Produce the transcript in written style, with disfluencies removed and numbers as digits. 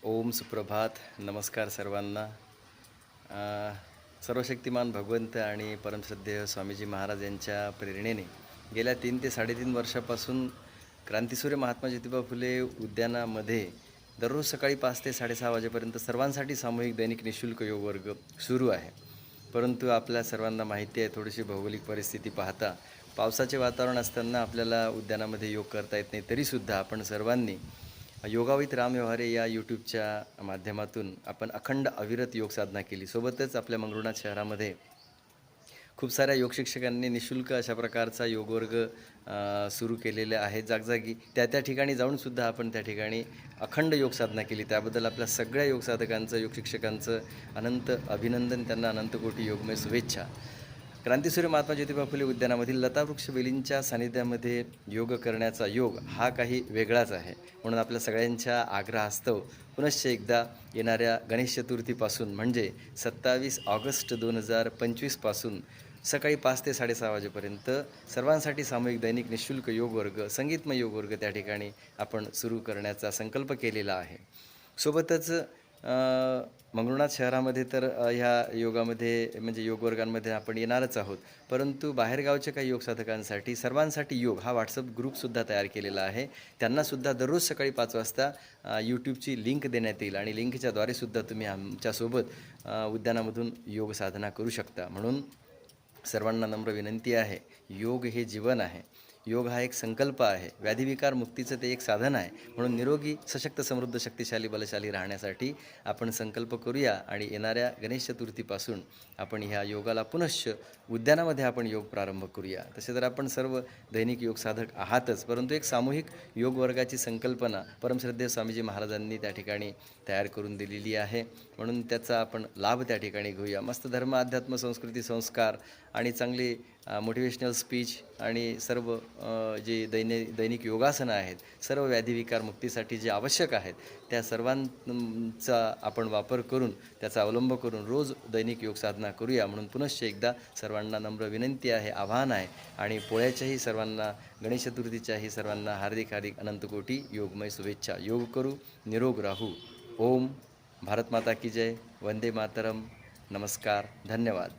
ओम सुप्रभात. नमस्कार सर्वांना. सर्वशक्तिमान भगवंत आणि परमश्रद्धेय स्वामीजी महाराज यांच्या प्रेरणेने गेल्या 3 ते 3.5 वर्षापासून क्रांतीसूर्य महात्मा ज्योतिबा फुले उद्यानामध्ये दररोज सकाळी 5 ते 6:30 वाजेपर्यंत सर्वांसाठी सामूहिक दैनिक निःशुल्क योग वर्ग सुरू आहे. परंतु आपल्या सर्वांना माहिती आहे, थोडीशी भौगोलिक परिस्थिती पाहता पावसाचे वातावरण असताना आपल्याला उद्यानामध्ये योग करता येत नाही. तरीसुद्धा आपण सर्वांनी योगा विथ राम व्यवहारे या यूट्यूबच्या माध्यमातून आपण अखंड अविरत योग साधना केली. सोबतच आपल्या मंगरुळनाथ शहरामध्ये खूप साऱ्या योग शिक्षकांनी निःशुल्क अशा प्रकारचा योग वर्ग सुरू केलेले आहेत. जागजागी त्या ठिकाणी जाऊनसुद्धा आपण त्या ठिकाणी अखंड योग साधना केली. त्याबद्दल आपल्या सगळ्या योग साधकांचं, योग शिक्षकांचं अनंत अभिनंदन, त्यांना अनंत कोटी योगमय शुभेच्छा. क्रांतीसूर्य महात्मा ज्योतिबा फुले उद्यानामधील लतावृक्ष वेलींच्या सानिध्यामध्ये योग करण्याचा योग हा काही वेगळाच आहे. म्हणून आपल्या सगळ्यांच्या आग्रहास्तव पुनश्च एकदा येणाऱ्या गणेश चतुर्थीपासून म्हणजे 27 ऑगस्ट 2025पासून सकाळी 5 ते 6:30 वाजेपर्यंत सर्वांसाठी सामूहिक दैनिक निःशुल्क योग वर्ग, संगीतमय योग वर्ग त्या ठिकाणी आपण सुरू करण्याचा संकल्प केलेला आहे. सोबतच मंगरुळनाथ शहरामध्ये तर ह्या योगामध्ये म्हणजे योग वर्गांमध्ये आपण येणारच आहोत. परंतु बाहेरगावच्या काही योग साधकांसाठी सर्वांसाठी योग हा व्हॉट्सअप ग्रुपसुद्धा तयार केलेला आहे. त्यांनासुद्धा दररोज सकाळी 5 वाजता यूट्यूबची लिंक देण्यात येईल आणि लिंकच्याद्वारेसुद्धा तुम्ही आमच्यासोबत उद्यानामधून योग साधना करू शकता. म्हणून सर्वांना नम्र विनंती आहे, योग हे जीवन आहे. योग हा एक संकल्प आहे. व्याधिविकार मुक्तीचं ते एक साधन आहे. म्हणून निरोगी, सशक्त, समृद्ध, शक्तिशाली, बलशाली राहण्यासाठी आपण संकल्प करूया आणि येणाऱ्या गणेश चतुर्थीपासून आपण ह्या योगाला पुनश्च उद्यानामध्ये आपण योग प्रारंभ करूया. तसे तर आपण सर्व दैनिक योग साधक आहातच, परंतु एक सामूहिक योग वर्गाची संकल्पना परमश्रद्धेय स्वामीजी महाराजांनी त्या ठिकाणी तयार करून दिलेली आहे. म्हणून त्याचा आपण लाभ त्या ठिकाणी घेऊया. मस्त धर्म, अध्यात्म, संस्कृती, संस्कार आणि चांगली मोटिवेशनल स्पीच आणि सर्व जे दैनिक योगासनं आहेत, सर्व व्याधिविकार मुक्तीसाठी जे आवश्यक आहेत त्या सर्वांचा आपण वापर करून, त्याचा अवलंब करून रोज दैनिक योग साधना करूया. म्हणून पुनश्च एकदा सर्वांना नम्र विनंती आहे, आवाहन आहे. आणि पोळ्याच्याही सर्वांना, गणेश चतुर्थीच्याही सर्वांना हार्दिक हार्दिक अनंतकोटी योगमय शुभेच्छा. योग करू, निरोग राहू. ओम भारत माता की जय. वंदे मातरम. नमस्कार. धन्यवाद.